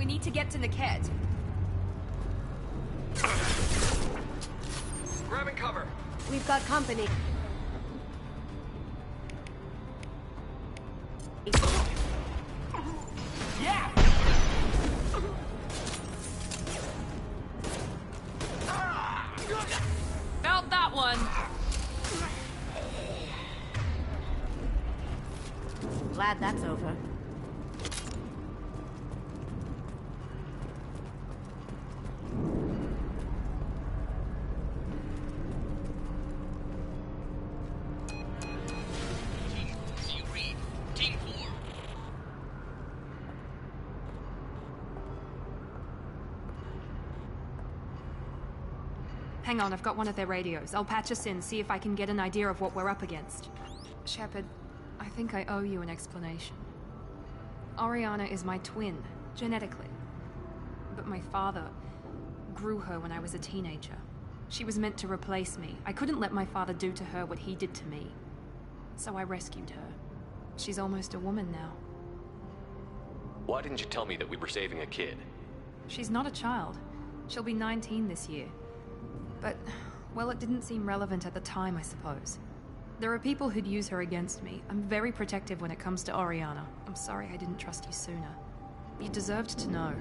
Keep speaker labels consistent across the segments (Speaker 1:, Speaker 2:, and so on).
Speaker 1: We need to get to Niket.
Speaker 2: Grabbing cover.
Speaker 1: We've got company.
Speaker 2: Yeah!
Speaker 1: Felt that one. Glad that's over. Hang on, I've got one of their radios. I'll patch us in, see if I can get an idea of what we're up against. Shepard, I think I owe you an explanation. Oriana is my twin, genetically. But my father grew her when I was a teenager. She was meant to replace me. I couldn't let my father do to her what he did to me. So I rescued her. She's almost a woman now.
Speaker 3: Why didn't you tell me that we were saving a kid?
Speaker 1: She's not a child. She'll be 19 this year. But, well, it didn't seem relevant at the time, I suppose. There are people who'd use her against me. I'm very protective when it comes to Oriana. I'm sorry I didn't trust you sooner. You deserved to know.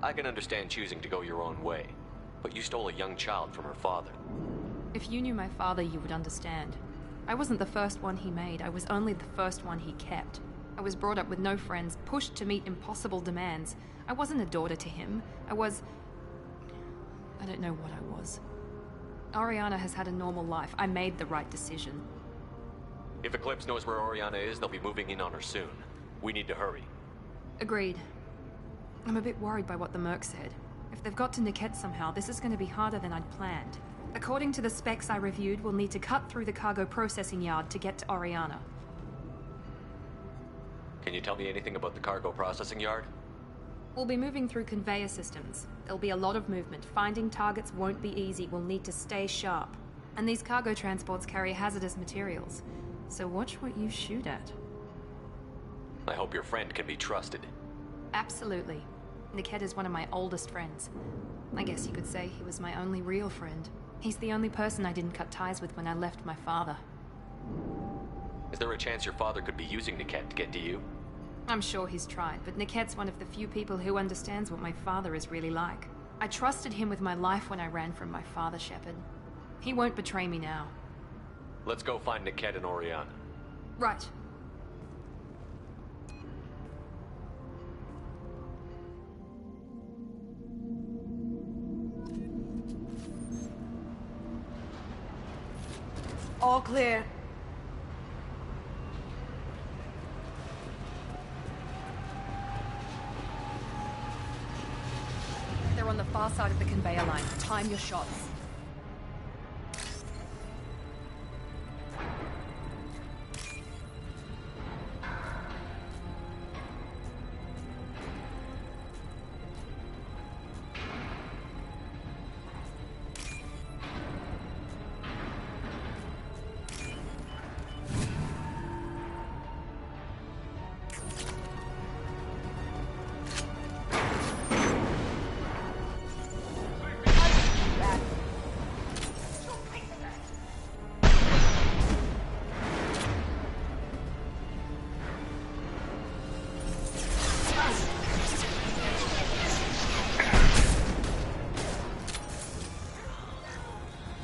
Speaker 3: I can understand choosing to go your own way, but you stole a young child from her father.
Speaker 1: If you knew my father, you would understand. I wasn't the first one he made. I was only the first one he kept. I was brought up with no friends, pushed to meet impossible demands. I wasn't a daughter to him. I don't know what I was. Oriana has had a normal life. I made the right decision.
Speaker 3: If Eclipse knows where Oriana is, they'll be moving in on her soon. We need to hurry.
Speaker 1: Agreed. I'm a bit worried by what the Merc said. If they've got to Niket somehow, this is going to be harder than I'd planned. According to the specs I reviewed, we'll need to cut through the cargo processing yard to get to Oriana.
Speaker 3: Can you tell me anything about the cargo processing yard?
Speaker 1: We'll be moving through conveyor systems. There'll be a lot of movement. Finding targets won't be easy. We'll need to stay sharp. And these cargo transports carry hazardous materials. So watch what you shoot at.
Speaker 3: I hope your friend can be trusted.
Speaker 1: Absolutely. Niket is one of my oldest friends. I guess you could say he was my only real friend. He's the only person I didn't cut ties with when I left my father.
Speaker 3: Is there a chance your father could be using Niket to get to you?
Speaker 1: I'm sure he's tried, but Niket's one of the few people who understands what my father is really like. I trusted him with my life when I ran from my father, Shepard. He won't betray me now.
Speaker 3: Let's go find Niket and Oriana.
Speaker 1: Right.
Speaker 4: All clear.
Speaker 1: They're on the far side of the conveyor line. Time your shots.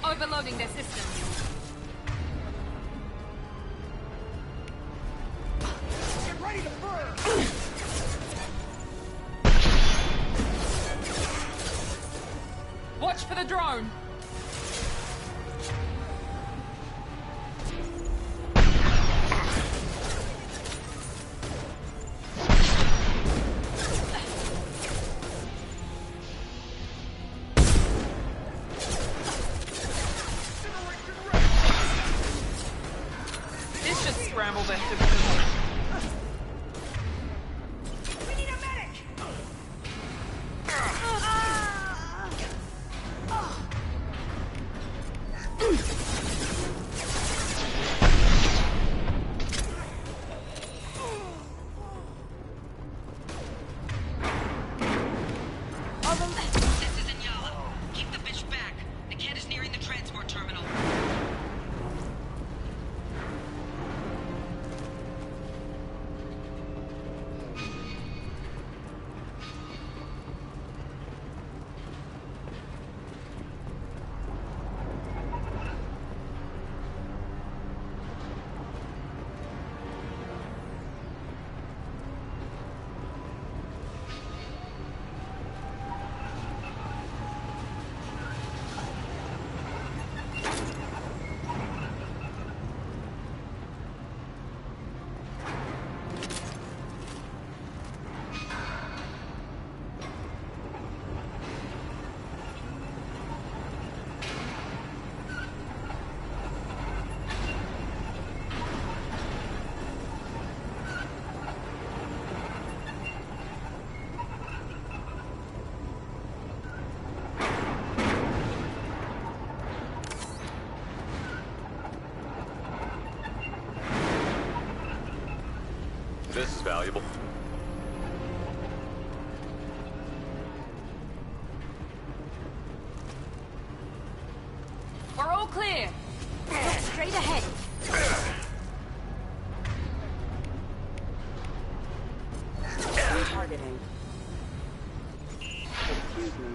Speaker 1: Overloading their systems.
Speaker 2: Get ready to burn!
Speaker 1: Watch for the drone!
Speaker 4: Scramble their systems.
Speaker 2: We need a medic!
Speaker 3: valuable.
Speaker 1: We're all clear. Look straight ahead.
Speaker 4: Targeting. Excuse me.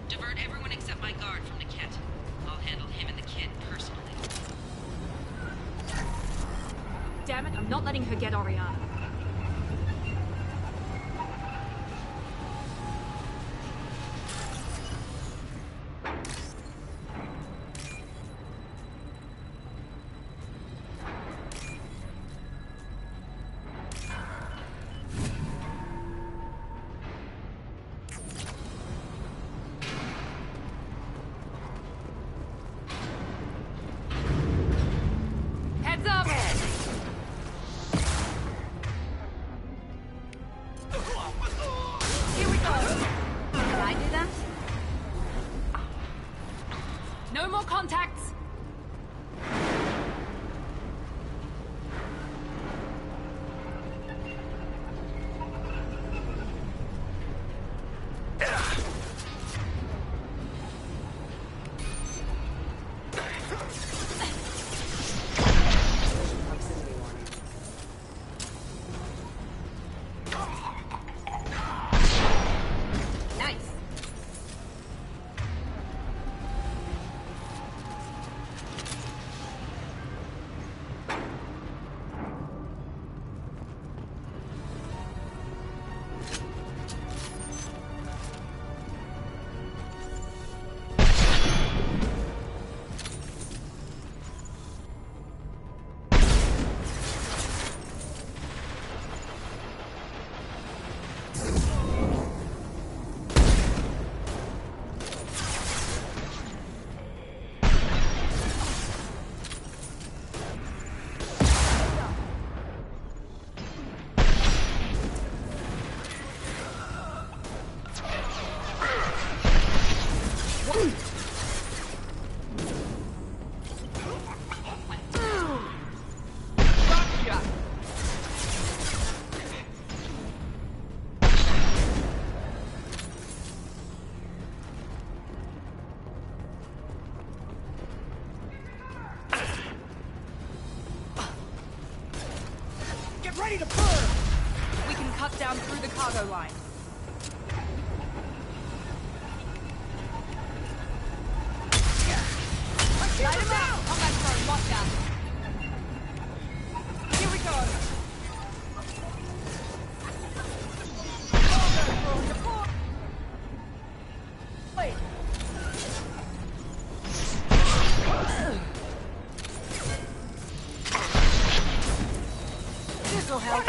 Speaker 5: Divert everyone except my guard from the kit. I'll handle him and the kid personally.
Speaker 1: Damn it, I'm not letting her get Oriana. Heads up! Here we go!
Speaker 4: Can I do that?
Speaker 1: No more contacts!
Speaker 4: Proximity warning.
Speaker 1: Nice!
Speaker 2: Get ready to burn!
Speaker 1: We can cut down through the cargo line.
Speaker 2: Light him out!
Speaker 1: Combat drone, watch out!
Speaker 2: Here we go! Wait! This'll help.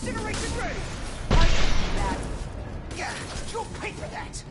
Speaker 2: Generation ready! I can do that. Yeah, you'll pay for that!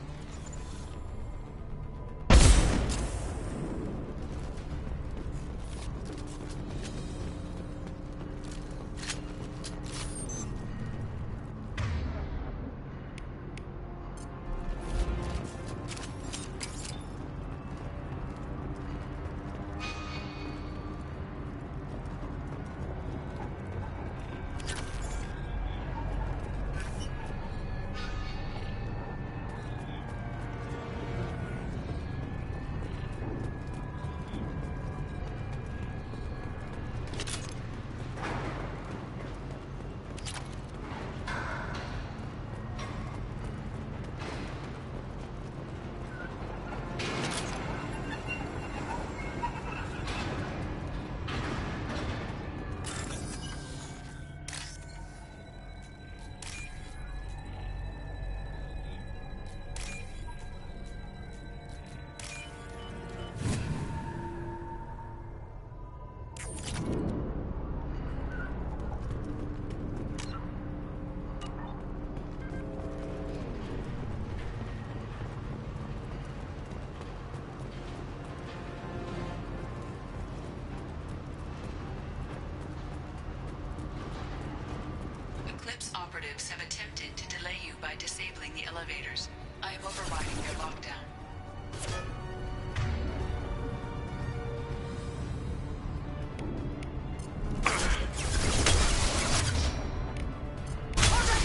Speaker 5: Eclipse operatives have attempted to delay you by disabling the elevators. I am overriding their lockdown.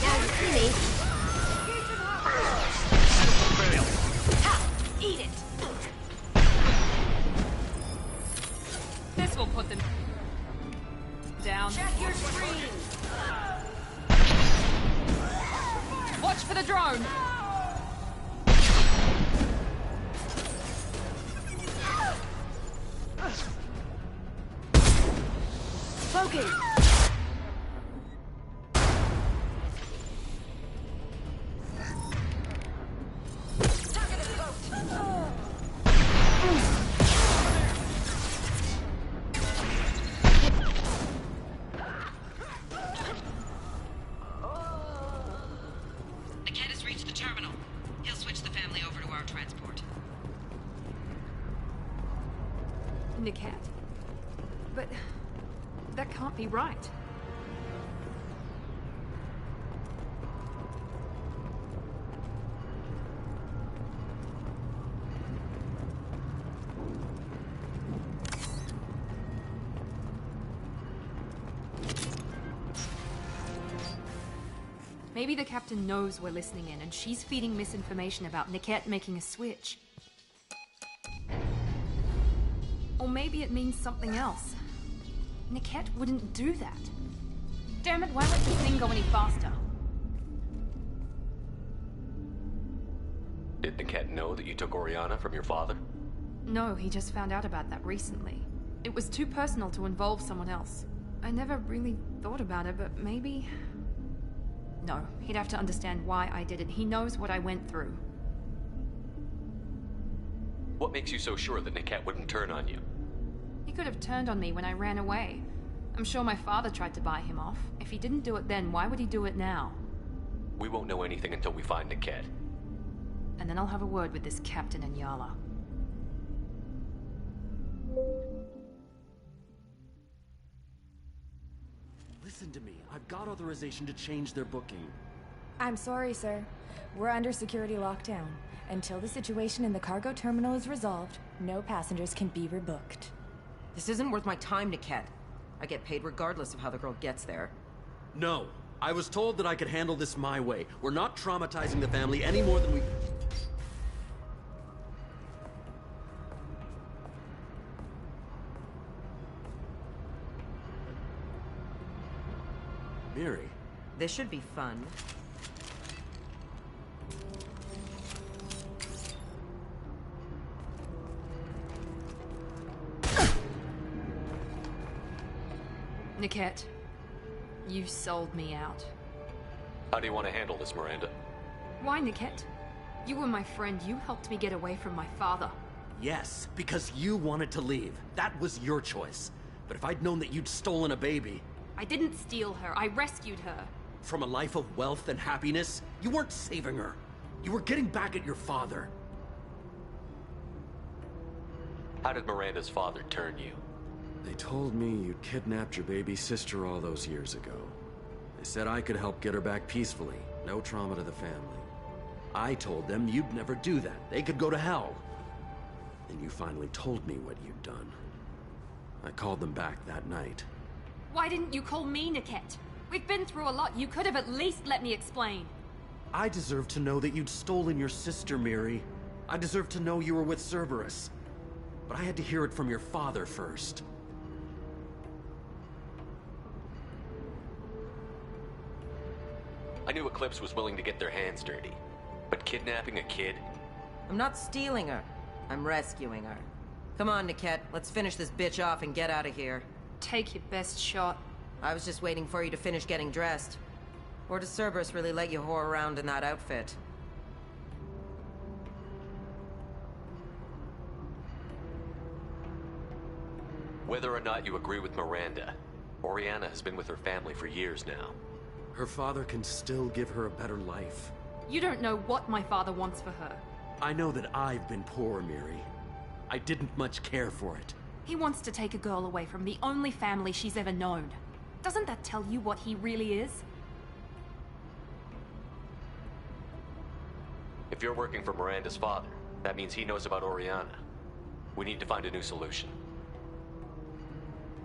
Speaker 4: Now you see me.
Speaker 1: Ha! Eat it! This will put them down.
Speaker 4: Check your screen.
Speaker 1: Watch for the drone!
Speaker 4: Smoking.
Speaker 5: The cat has reached the terminal. He'll switch the family over to our transport.
Speaker 1: Nikat. But that can't be right. Maybe the captain knows we're listening in and she's feeding misinformation about Niket making a switch. Or maybe it means something else. Niket wouldn't do that. Damn it, why let this thing go any faster?
Speaker 3: Did the cat know that you took Oriana from your father?
Speaker 1: No, he just found out about that recently. It was too personal to involve someone else. I never really thought about it, but maybe... No, he'd have to understand why I did it. He knows what I went through.
Speaker 3: What makes you so sure that Nikat wouldn't turn on you?
Speaker 1: He could have turned on me when I ran away. I'm sure my father tried to buy him off. If he didn't do it then, why would he do it now?
Speaker 3: We won't know anything until we find Nikat.
Speaker 1: And then I'll have a word with this captain and Yala.
Speaker 6: Listen to me. I've got authorization to change their booking.
Speaker 7: I'm sorry, sir. We're under security lockdown. Until the situation in the cargo terminal is resolved, no passengers can be rebooked.
Speaker 8: This isn't worth my time, Niket. I get paid regardless of how the girl gets there.
Speaker 6: No. I was told that I could handle this my way. We're not traumatizing the family any more than we...
Speaker 8: This should be fun.
Speaker 1: Niket, you sold me out.
Speaker 3: How do you want to handle this, Miranda?
Speaker 1: Why, Niket? You were my friend. You helped me get away from my father.
Speaker 6: Yes, because you wanted to leave. That was your choice. But if I'd known that you'd stolen a baby...
Speaker 1: I didn't steal her. I rescued her.
Speaker 6: From a life of wealth and happiness, you weren't saving her. You were getting back at your father.
Speaker 3: How did Miranda's father turn you?
Speaker 6: They told me you'd kidnapped your baby sister all those years ago. They said I could help get her back peacefully. No trauma to the family. I told them you'd never do that. They could go to hell. Then you finally told me what you'd done. I called them back that night.
Speaker 1: Why didn't you call me, Niket? We've been through a lot. You could have at least let me explain.
Speaker 6: I deserve to know that you'd stolen your sister, Miri. I deserve to know you were with Cerberus. But I had to hear it from your father first.
Speaker 3: I knew Eclipse was willing to get their hands dirty. But kidnapping a kid?
Speaker 8: I'm not stealing her. I'm rescuing her. Come on, Niket. Let's finish this bitch off and get out of here.
Speaker 1: Take your best shot.
Speaker 8: I was just waiting for you to finish getting dressed. Or does Cerberus really let you whore around in that outfit?
Speaker 3: Whether or not you agree with Miranda, Oriana has been with her family for years now.
Speaker 6: Her father can still give her a better life.
Speaker 1: You don't know what my father wants for her.
Speaker 6: I know that I've been poor, Miri. I didn't much care for it.
Speaker 1: He wants to take a girl away from the only family she's ever known. Doesn't that tell you what he really is?
Speaker 3: If you're working for Miranda's father, that means he knows about Oriana. We need to find a new solution.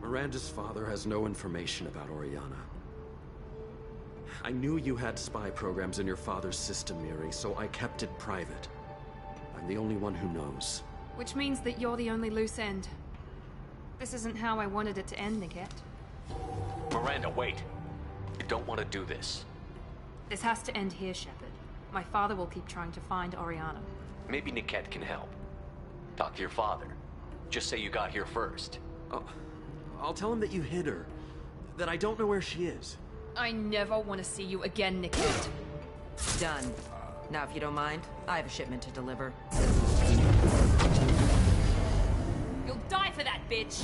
Speaker 6: Miranda's father has no information about Oriana. I knew you had spy programs in your father's system, Miri, so I kept it private. I'm the only one who knows.
Speaker 1: Which means that you're the only loose end. This isn't how I wanted it to end, Niket.
Speaker 3: Miranda, wait! You don't want to do this.
Speaker 1: This has to end here, Shepard. My father will keep trying to find Oriana.
Speaker 3: Maybe Niket can help. Talk to your father. Just say you got here first.
Speaker 6: Oh, I'll tell him that you hid her. That I don't know where she is.
Speaker 1: I never want to see you again, Niket.
Speaker 8: Done. Now, if you don't mind, I have a shipment to deliver.
Speaker 1: You'll die for that, bitch!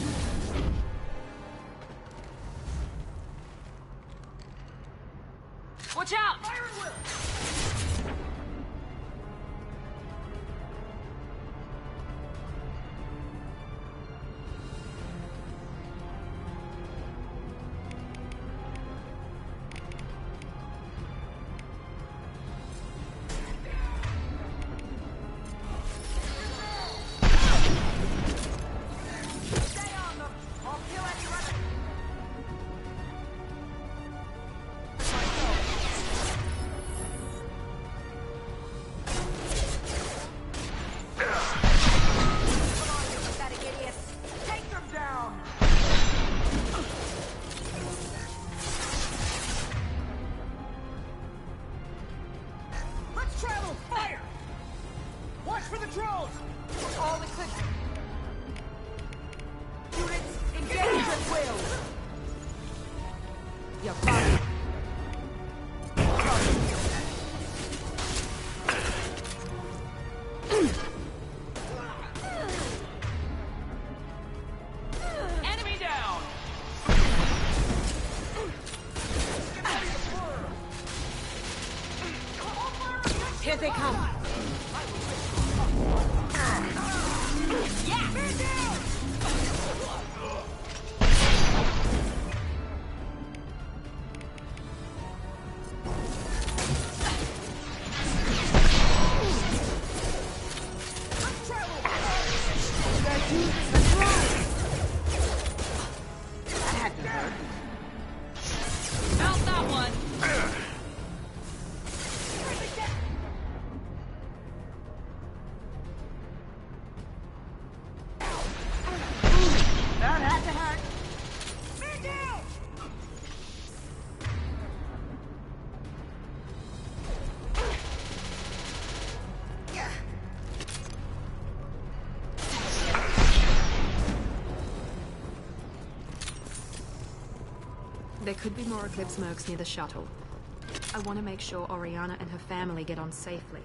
Speaker 1: Watch out!
Speaker 8: Here they come!
Speaker 1: There could be more Eclipse mercs near the shuttle. I want to make sure Oriana and her family get on safely.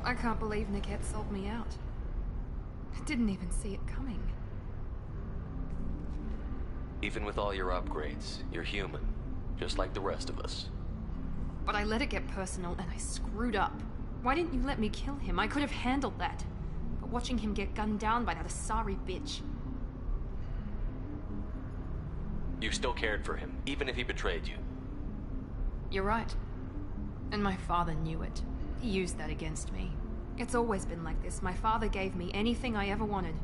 Speaker 1: I can't believe Niket sold me out. I didn't even see it coming.
Speaker 3: Even with all your upgrades, you're human, just like the rest of us.
Speaker 1: But I let it get personal and I screwed up. Why didn't you let me kill him? I could have handled that. But watching him get gunned down by that Asari bitch...
Speaker 3: You still cared for him, even if he betrayed you.
Speaker 1: You're right. And my father knew it. He used that against me. It's always been like this. My father gave me anything I ever wanted.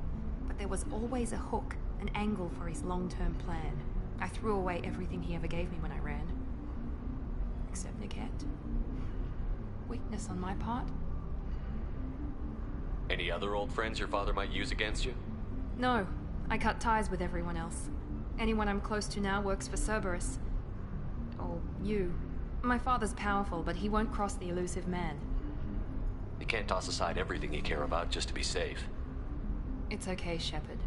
Speaker 1: But there was always a hook, an angle for his long-term plan. I threw away everything he ever gave me when I ran. Except Niket. Weakness on my part?
Speaker 3: Any other old friends your father might use against you?
Speaker 1: No. I cut ties with everyone else. Anyone I'm close to now works for Cerberus. Or you. My father's powerful, but he won't cross the elusive man.
Speaker 3: You can't toss aside everything you care about just to be safe.
Speaker 1: It's okay, Shepard.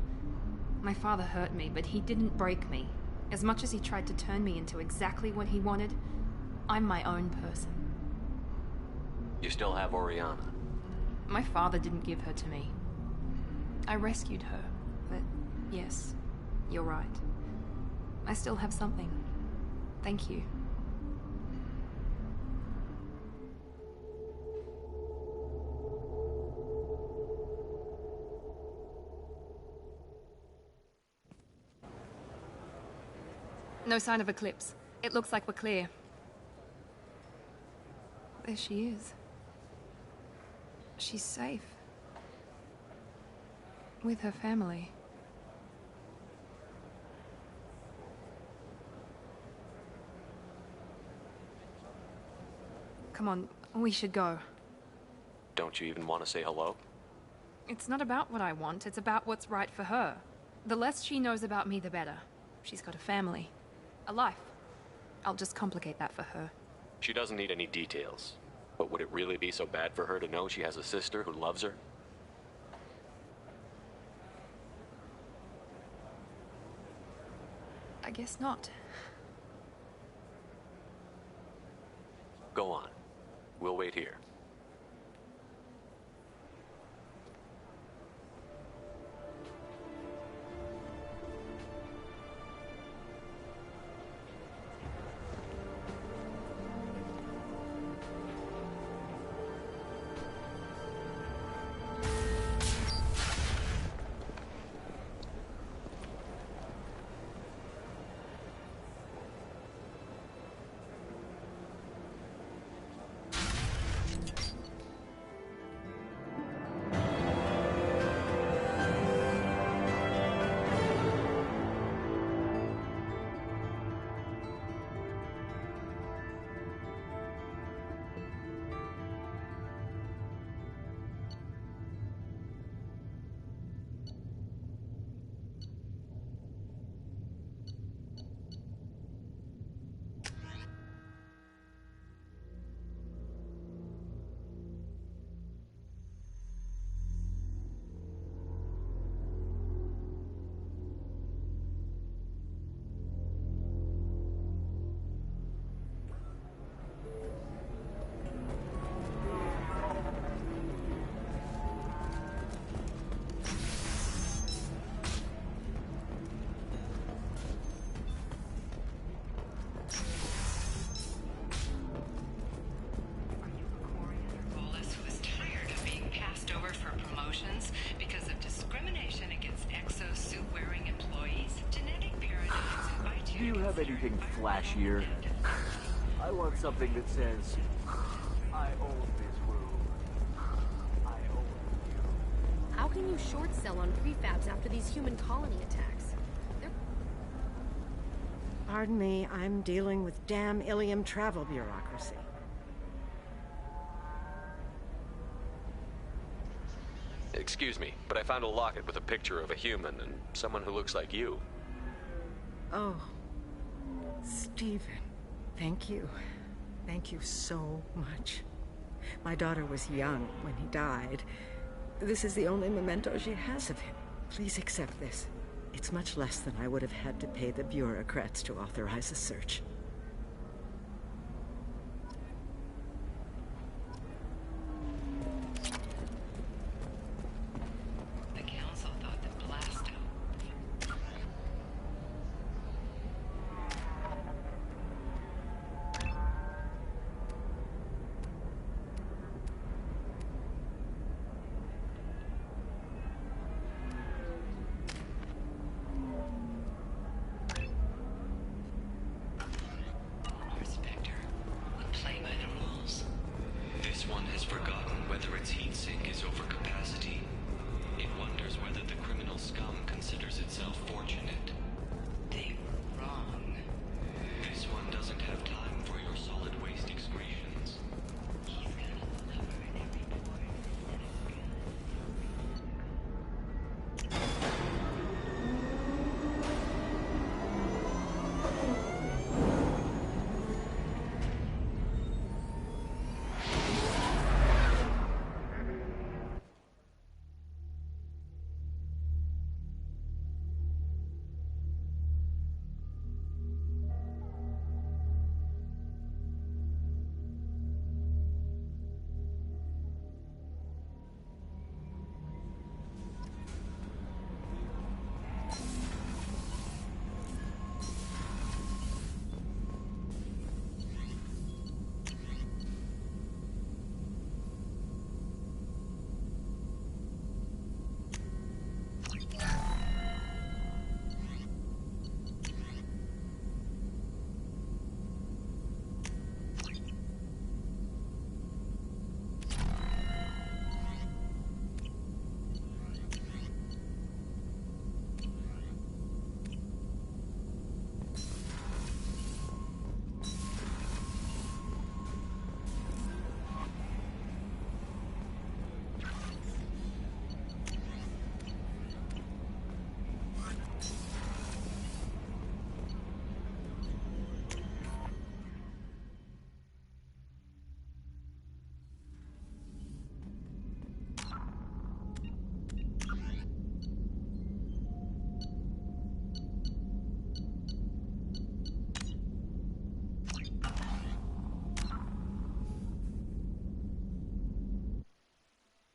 Speaker 1: My father hurt me, but he didn't break me. As much as he tried to turn me into exactly what he wanted, I'm my own person.
Speaker 3: You still have Oriana.
Speaker 1: My father didn't give her to me. I rescued her, but yes, you're right. I still have something. Thank you. No sign of Eclipse. It looks like we're clear. There she is. She's safe. With her family. Come on, we should go.
Speaker 3: Don't you even want to say hello?
Speaker 1: It's not about what I want, it's about what's right for her. The less she knows about me, the better. She's got a family. A life. I'll just complicate that for her.
Speaker 3: She doesn't need any details. But would it really be so bad for her to know she has a sister who loves her?
Speaker 1: I guess not.
Speaker 3: Go on. We'll wait here.
Speaker 5: Because of discrimination against exosuit-wearing employees, genetic pyramid
Speaker 9: Do you have anything flashier? I want something that says,
Speaker 2: I own this world. I own you.
Speaker 4: How can you short sell on prefabs after these human colony attacks? They're...
Speaker 9: Pardon me, I'm dealing with damn Ilium travel bureaucracy.
Speaker 3: Excuse me, but I found a locket with a picture of a human and someone who looks like you.
Speaker 9: Oh, Stephen, thank you. Thank you so much. My daughter was young when he died. This is the only memento she has of him. Please accept this. It's much less than I would have had to pay the bureaucrats to authorize a search.